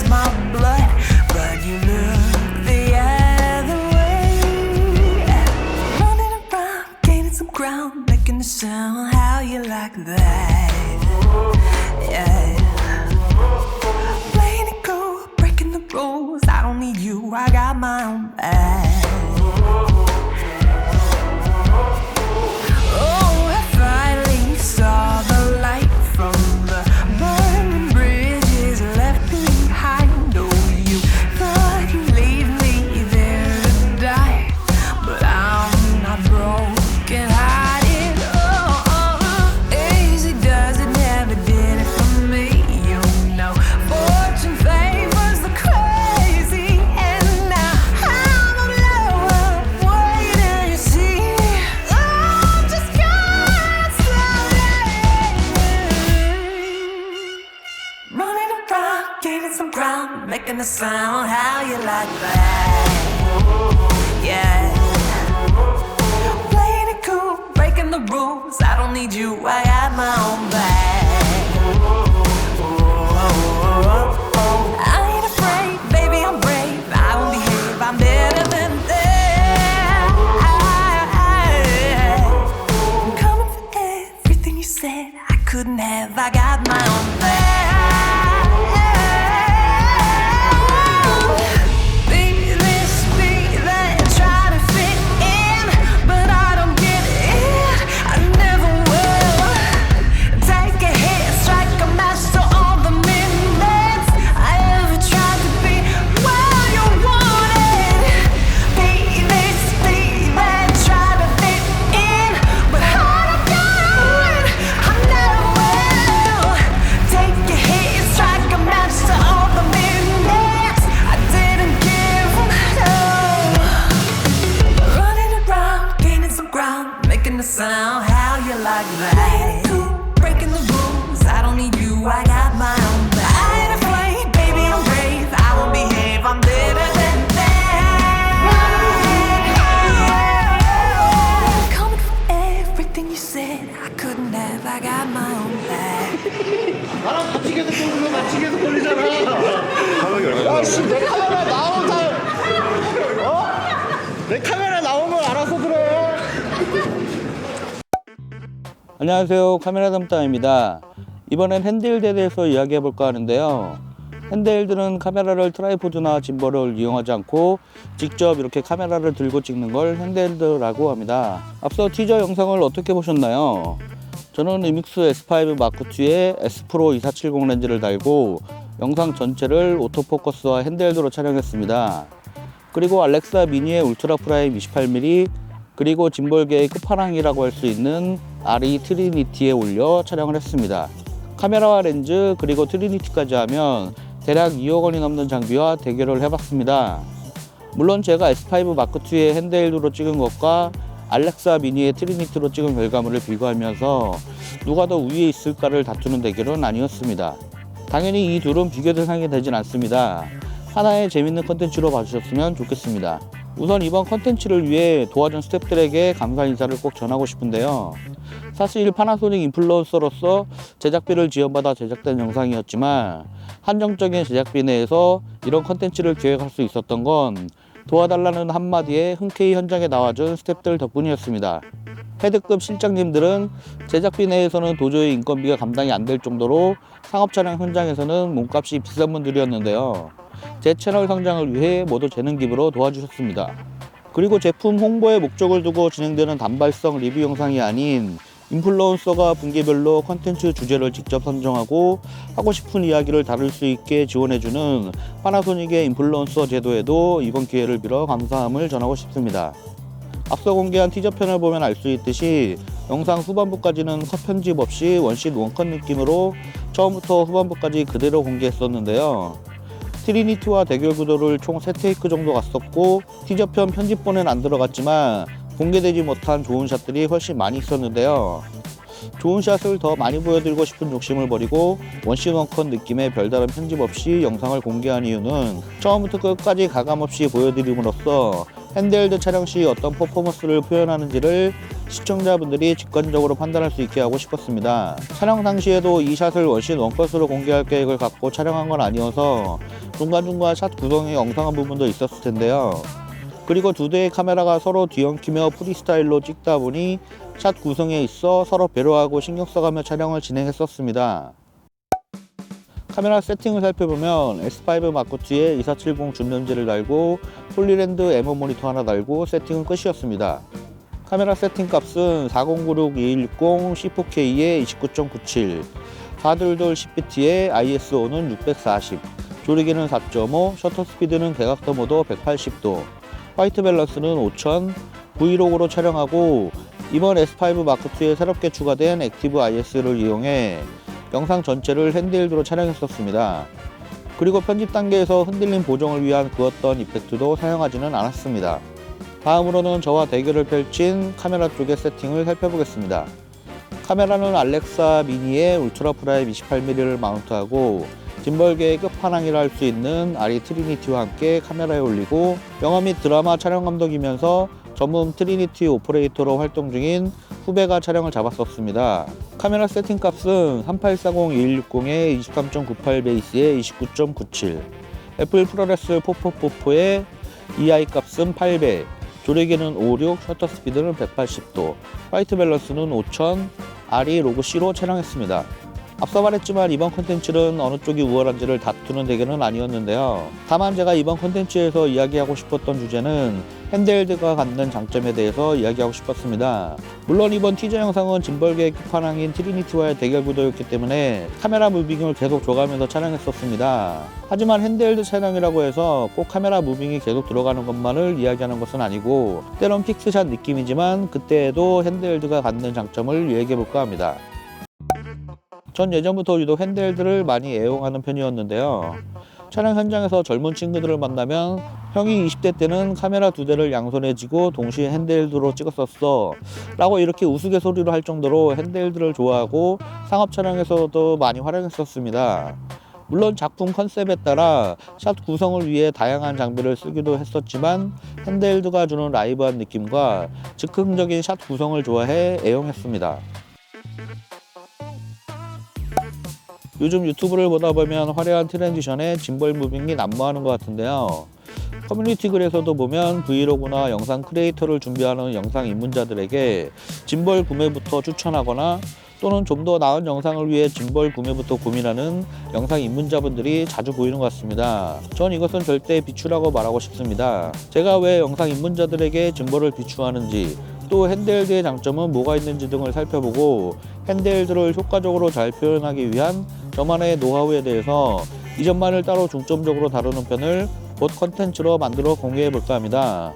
my blood, but you look the other way. Running around, gaining some ground, making a sound. How you like that? Yeah. Playing it cool, breaking the rules. I don't need you, I got my own bag. Gaining some ground, making a sound. How you like that? Yeah. Playing it cool, breaking the rules. I don't need you, I got my own bag. I ain't afraid, baby, I'm brave. I won't behave, I'm better than that. I'm coming for everything you said I couldn't have. I got my own bag. Making a sound, how you like that? Cool, breaking the rules. I don't need you, I got my own bag. I ain't afraid, baby, I'm brave. I won't behave, I'm better than that. Coming for everything you said I couldn't have. I got my own bag. 나랑 같이 계속 걸리면 같이 계속 걸리잖아. 야, 씨, 내 카메라 나오다. 어? 내 카메라 나오면 알아서 들어. 안녕하세요, 카메라 담당입니다. 이번엔 핸드헬드에 대해서 이야기해 볼까 하는데요. 핸드헬드는 카메라를 트라이포드나 짐벌을 이용하지 않고 직접 이렇게 카메라를 들고 찍는 걸 핸드헬드라고 합니다. 앞서 티저 영상을 어떻게 보셨나요? 저는 리믹스 S5 마크2에 S 프로 2470 렌즈를 달고 영상 전체를 오토포커스와 핸드헬드로 촬영했습니다. 그리고 알렉사 미니의 울트라 프라임 28mm 그리고 짐벌계의 끝판왕이라고 할 수 있는 RE 트리니티에 올려 촬영을 했습니다. 카메라와 렌즈 그리고 트리니티까지 하면 대략 2억 원이 넘는 장비와 대결을 해봤습니다. 물론 제가 S5 마크2의 핸드헬드로 찍은 것과 알렉사 미니의 트리니티로 찍은 결과물을 비교하면서 누가 더 위에 있을까를 다투는 대결은 아니었습니다. 당연히 이 둘은 비교 대상이 되진 않습니다. 하나의 재밌는 컨텐츠로 봐주셨으면 좋겠습니다. 우선 이번 컨텐츠를 위해 도와준 스태프들에게 감사 인사를 꼭 전하고 싶은데요. 사실 파나소닉 인플루언서로서 제작비를 지원받아 제작된 영상이었지만 한정적인 제작비 내에서 이런 컨텐츠를 기획할 수 있었던 건 도와달라는 한마디에 흔쾌히 현장에 나와준 스태프들 덕분이었습니다. 헤드급 실장님들은 제작비 내에서는 도저히 인건비가 감당이 안 될 정도로 상업 촬영 현장에서는 몸값이 비싼 분들이었는데요. 제 채널 성장을 위해 모두 재능 기부로 도와주셨습니다. 그리고 제품 홍보의 목적을 두고 진행되는 단발성 리뷰 영상이 아닌 인플루언서가 분기별로 컨텐츠 주제를 직접 선정하고 하고 싶은 이야기를 다룰 수 있게 지원해주는 파나소닉의 인플루언서 제도에도 이번 기회를 빌어 감사함을 전하고 싶습니다. 앞서 공개한 티저편을 보면 알 수 있듯이 영상 후반부까지는 컷 편집 없이 원샷 원컷 느낌으로 처음부터 후반부까지 그대로 공개했었는데요. 트리니티와 대결 구도를 총 3테이크 정도 갔었고 티저편 편집본엔 안 들어갔지만 공개되지 못한 좋은 샷들이 훨씬 많이 있었는데요. 좋은 샷을 더 많이 보여드리고 싶은 욕심을 버리고 원샷 원컷 느낌의 별다른 편집 없이 영상을 공개한 이유는 처음부터 끝까지 가감없이 보여드림으로써 핸드헬드 촬영 시 어떤 퍼포먼스를 표현하는지를 시청자분들이 직관적으로 판단할 수 있게 하고 싶었습니다. 촬영 당시에도 이 샷을 원신 원컷으로 공개할 계획을 갖고 촬영한 건 아니어서 중간중간 샷 구성이 엉성한 부분도 있었을 텐데요. 그리고 두 대의 카메라가 서로 뒤엉키며 프리스타일로 찍다 보니 샷 구성에 있어 서로 배려하고 신경 써가며 촬영을 진행했었습니다. 카메라 세팅을 살펴보면 S5 마크2에 2470 준렌즈를 달고 홀리랜드 M1 모니터 하나 달고 세팅은 끝이었습니다. 카메라 세팅 값은 4096-2160 C4K에 29.97, 422 10bt에 ISO는 640, 조리기는 4.5, 셔터 스피드는 대각도 모드 180도, 화이트 밸런스는 5000, 브이로그로 촬영하고 이번 S5 마크2에 새롭게 추가된 액티브 IS를 이용해 영상 전체를 핸드헬드로 촬영했었습니다. 그리고 편집 단계에서 흔들림 보정을 위한 그었던 이펙트도 사용하지는 않았습니다. 다음으로는 저와 대결을 펼친 카메라 쪽의 세팅을 살펴보겠습니다. 카메라는 알렉사 미니의 울트라 프라임 28mm를 마운트하고 짐벌계의 끝판왕이라 할 수 있는 아리 트리니티와 함께 카메라에 올리고 영화 및 드라마 촬영 감독이면서 전문 트리니티 오퍼레이터로 활동 중인 후배가 촬영을 잡았었습니다. 카메라 세팅 값은 3840-2160에 23.98 베이스에 29.97, 애플 프로레스 4444의 EI 값은 8배, 조리기는 56, 셔터 스피드는 180도, 화이트 밸런스는 5000, RE 로고 C로 촬영했습니다. 앞서 말했지만 이번 콘텐츠는 어느 쪽이 우월한지를 다투는 대결은 아니었는데요. 다만 제가 이번 콘텐츠에서 이야기하고 싶었던 주제는 핸드헬드가 갖는 장점에 대해서 이야기하고 싶었습니다. 물론 이번 티저 영상은 짐벌계의 끝판왕인 트리니티와의 대결 구도였기 때문에 카메라 무빙을 계속 줘가면서 촬영했었습니다. 하지만 핸드헬드 촬영이라고 해서 꼭 카메라 무빙이 계속 들어가는 것만을 이야기하는 것은 아니고 때론 픽스샷 느낌이지만 그때에도 핸드헬드가 갖는 장점을 이야기해볼까 합니다. 전 예전부터 유독 핸드헬드를 많이 애용하는 편이었는데요. 촬영 현장에서 젊은 친구들을 만나면 형이 20대 때는 카메라 두 대를 양손에 쥐고 동시에 핸드헬드로 찍었었어 라고 이렇게 우스갯소리로 할 정도로 핸드헬드를 좋아하고 상업 촬영에서도 많이 활용했었습니다. 물론 작품 컨셉에 따라 샷 구성을 위해 다양한 장비를 쓰기도 했었지만 핸드헬드가 주는 라이브한 느낌과 즉흥적인 샷 구성을 좋아해 애용했습니다. 요즘 유튜브를 보다 보면 화려한 트랜지션에 짐벌 무빙이 난무하는 것 같은데요. 커뮤니티 글에서도 보면 브이로그나 영상 크리에이터를 준비하는 영상 입문자들에게 짐벌 구매부터 추천하거나 또는 좀 더 나은 영상을 위해 짐벌 구매부터 고민하는 영상 입문자분들이 자주 보이는 것 같습니다. 전 이것은 절대 비추라고 말하고 싶습니다. 제가 왜 영상 입문자들에게 짐벌을 비추하는지 또 핸드헬드의 장점은 뭐가 있는지 등을 살펴보고 핸드헬드를 효과적으로 잘 표현하기 위한 저만의 노하우에 대해서 이 점만을 따로 중점적으로 다루는 편을 곧 컨텐츠로 만들어 공유해 볼까 합니다.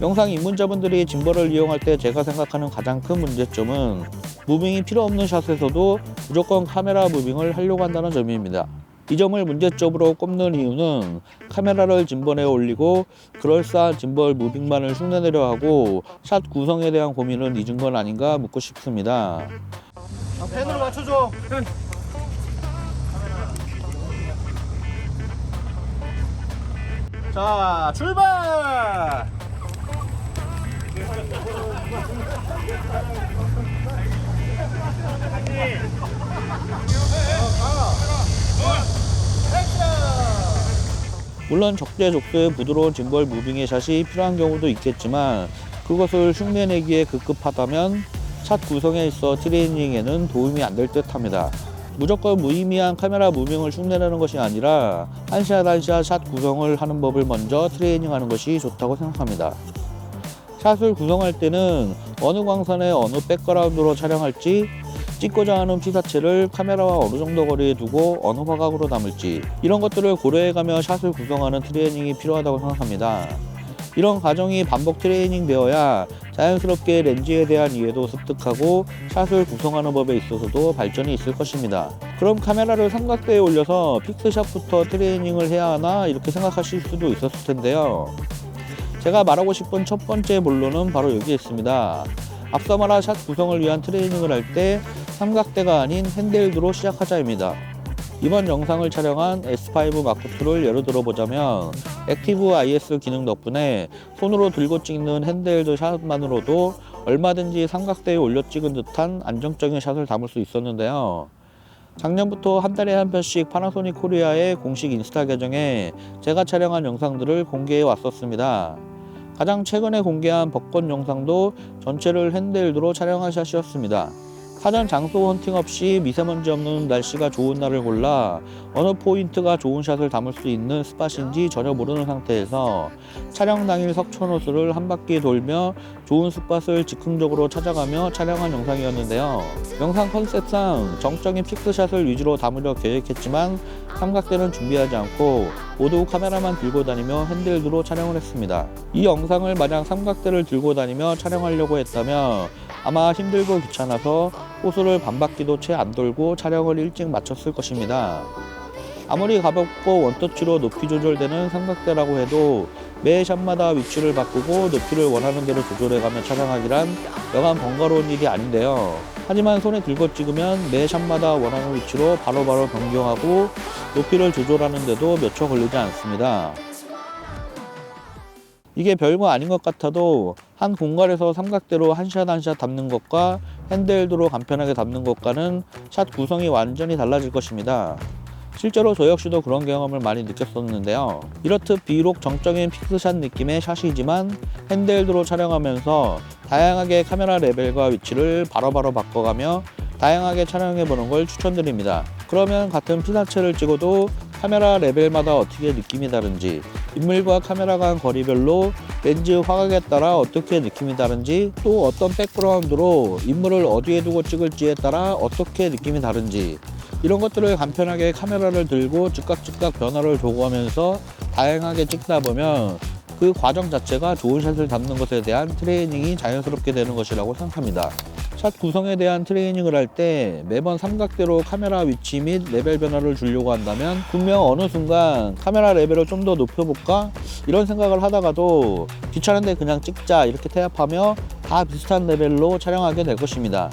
영상 입문자분들이 짐벌을 이용할 때 제가 생각하는 가장 큰 문제점은 무빙이 필요 없는 샷에서도 무조건 카메라 무빙을 하려고 한다는 점입니다. 이 점을 문제점으로 꼽는 이유는 카메라를 짐벌에 올리고 그럴싸한 짐벌 무빙만을 흉내내려 하고 샷 구성에 대한 고민은 잊은 건 아닌가 묻고 싶습니다. 펜으로 맞춰줘. 자, 출발! 물론 적재적소의 부드러운 짐벌 무빙의 샷이 필요한 경우도 있겠지만 그것을 흉내내기에 급급하다면 샷 구성에 있어 트레이닝에는 도움이 안 될 듯 합니다. 무조건 무의미한 카메라 무빙을 흉내내는 것이 아니라 한 샷 한 샷 샷 구성을 하는 법을 먼저 트레이닝하는 것이 좋다고 생각합니다. 샷을 구성할 때는 어느 광선에 어느 백그라운드로 촬영할지, 찍고자 하는 피사체를 카메라와 어느 정도 거리에 두고 어느 화각으로 담을지 이런 것들을 고려해가며 샷을 구성하는 트레이닝이 필요하다고 생각합니다. 이런 과정이 반복 트레이닝 되어야 자연스럽게 렌즈에 대한 이해도 습득하고 샷을 구성하는 법에 있어서도 발전이 있을 것입니다. 그럼 카메라를 삼각대에 올려서 픽스샷부터 트레이닝을 해야 하나 이렇게 생각하실 수도 있었을 텐데요. 제가 말하고 싶은 첫 번째 본론은 바로 여기에 있습니다. 앞서 말한 샷 구성을 위한 트레이닝을 할 때 삼각대가 아닌 핸드헬드로 시작하자입니다. 이번 영상을 촬영한 S5 마크2를 예로 들어보자면 액티브 IS 기능 덕분에 손으로 들고 찍는 핸드헬드 샷만으로도 얼마든지 삼각대에 올려 찍은 듯한 안정적인 샷을 담을 수 있었는데요. 작년부터 한 달에 한 편씩 파나소닉 코리아의 공식 인스타 계정에 제가 촬영한 영상들을 공개해 왔었습니다. 가장 최근에 공개한 벚꽃 영상도 전체를 핸드헬드로 촬영한 샷이었습니다. 사전 장소 헌팅 없이 미세먼지 없는 날씨가 좋은 날을 골라 어느 포인트가 좋은 샷을 담을 수 있는 스팟인지 전혀 모르는 상태에서 촬영 당일 석촌호수를 한 바퀴 돌며 좋은 스팟을 즉흥적으로 찾아가며 촬영한 영상이었는데요. 영상 컨셉상 정적인 픽스샷을 위주로 담으려 계획했지만 삼각대는 준비하지 않고 모두 카메라만 들고 다니며 핸드헬드로 촬영을 했습니다. 이 영상을 만약 삼각대를 들고 다니며 촬영하려고 했다면 아마 힘들고 귀찮아서 호수를 반바퀴도 채 안 돌고 촬영을 일찍 마쳤을 것입니다. 아무리 가볍고 원터치로 높이 조절되는 삼각대라고 해도 매 샷마다 위치를 바꾸고 높이를 원하는 대로 조절해가며 촬영하기란 여간 번거로운 일이 아닌데요. 하지만 손에 들고 찍으면 매 샷마다 원하는 위치로 바로바로 변경하고 높이를 조절하는데도 몇 초 걸리지 않습니다. 이게 별거 아닌 것 같아도 한 공간에서 삼각대로 한 샷 한 샷 담는 것과 핸드헬드로 간편하게 담는 것과는 샷 구성이 완전히 달라질 것입니다. 실제로 저 역시도 그런 경험을 많이 느꼈었는데요. 이렇듯 비록 정적인 픽스샷 느낌의 샷이지만 핸드헬드로 촬영하면서 다양하게 카메라 레벨과 위치를 바로바로 바꿔가며 다양하게 촬영해보는 걸 추천드립니다. 그러면 같은 피사체를 찍어도 카메라 레벨마다 어떻게 느낌이 다른지, 인물과 카메라 간 거리별로 렌즈 화각에 따라 어떻게 느낌이 다른지, 또 어떤 백그라운드로 인물을 어디에 두고 찍을지에 따라 어떻게 느낌이 다른지, 이런 것들을 간편하게 카메라를 들고 즉각 변화를 조구하면서 다양하게 찍다 보면 그 과정 자체가 좋은 샷을 담는 것에 대한 트레이닝이 자연스럽게 되는 것이라고 생각합니다. 샷 구성에 대한 트레이닝을 할 때 매번 삼각대로 카메라 위치 및 레벨 변화를 주려고 한다면 분명 어느 순간 카메라 레벨을 좀 더 높여볼까? 이런 생각을 하다가도 귀찮은데 그냥 찍자 이렇게 태합하며 다 비슷한 레벨로 촬영하게 될 것입니다.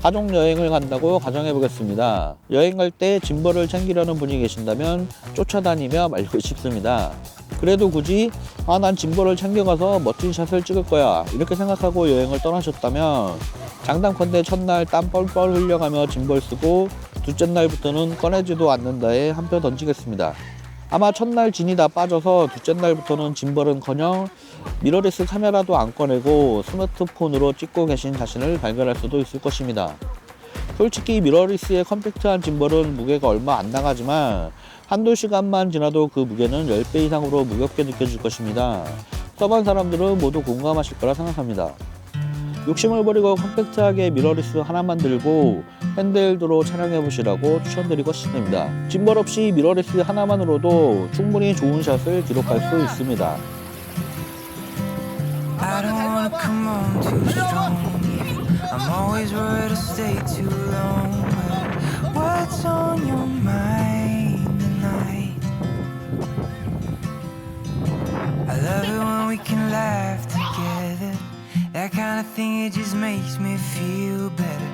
가족 여행을 간다고 가정해 보겠습니다. 여행 갈 때 짐벌을 챙기려는 분이 계신다면 쫓아다니며 말고 싶습니다. 그래도 굳이 난 짐벌을 챙겨가서 멋진 샷을 찍을 거야 이렇게 생각하고 여행을 떠나셨다면 장담컨대 첫날 땀 뻘뻘 흘려가며 짐벌 쓰고 둘째 날부터는 꺼내지도 않는다에 한 표 던지겠습니다. 아마 첫날 진이 다 빠져서 둘째 날부터는 짐벌은커녕 미러리스 카메라도 안 꺼내고 스마트폰으로 찍고 계신 자신을 발견할 수도 있을 것입니다. 솔직히 미러리스의 컴팩트한 짐벌은 무게가 얼마 안 나가지만 한두 시간만 지나도 그 무게는 10배 이상으로 무겁게 느껴질 것입니다. 써본 사람들은 모두 공감하실 거라 생각합니다. 욕심을 버리고 컴팩트하게 미러리스 하나만 들고 핸드헬드로 촬영해 보시라고 추천드리고 싶습니다. 짐벌 없이 미러리스 하나만으로도 충분히 좋은 샷을 기록할 수 있습니다. I don't wanna come on too strong. I'm always worried to stay too long. But what's on your mind tonight? I love it when we can laugh together. That kind of thing, it just makes me feel better.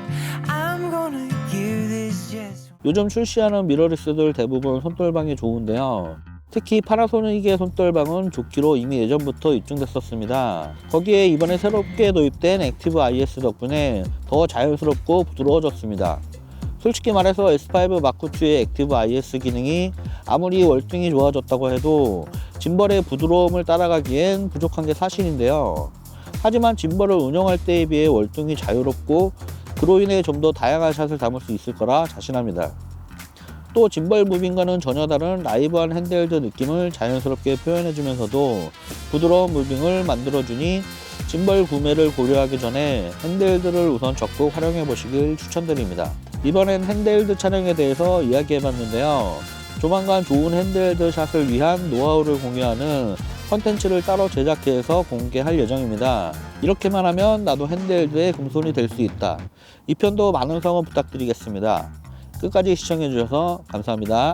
I'm gonna give this just. 요즘 출시하는 미러리스들 대부분 손떨방이 좋은데요. 특히 파나소닉의 손떨방은 좋기로 이미 예전부터 입증됐었습니다. 거기에 이번에 새롭게 도입된 액티브 IS 덕분에 더 자연스럽고 부드러워졌습니다. 솔직히 말해서 S5 마크2의 액티브 IS 기능이 아무리 월등히 좋아졌다고 해도 짐벌의 부드러움을 따라가기엔 부족한 게 사실인데요. 하지만 짐벌을 운영할 때에 비해 월등히 자유롭고 그로 인해 좀 더 다양한 샷을 담을 수 있을 거라 자신합니다. 또 짐벌 무빙과는 전혀 다른 라이브한 핸드헬드 느낌을 자연스럽게 표현해주면서도 부드러운 무빙을 만들어주니 짐벌 구매를 고려하기 전에 핸드헬드를 우선 적극 활용해 보시길 추천드립니다. 이번엔 핸드헬드 촬영에 대해서 이야기해봤는데요. 조만간 좋은 핸드헬드 샷을 위한 노하우를 공유하는 컨텐츠를 따로 제작해서 공개할 예정입니다. 이렇게만 하면 나도 핸드헬드의 금손이 될 수 있다. 이 편도 많은 성원 부탁드리겠습니다. 끝까지 시청해주셔서 감사합니다.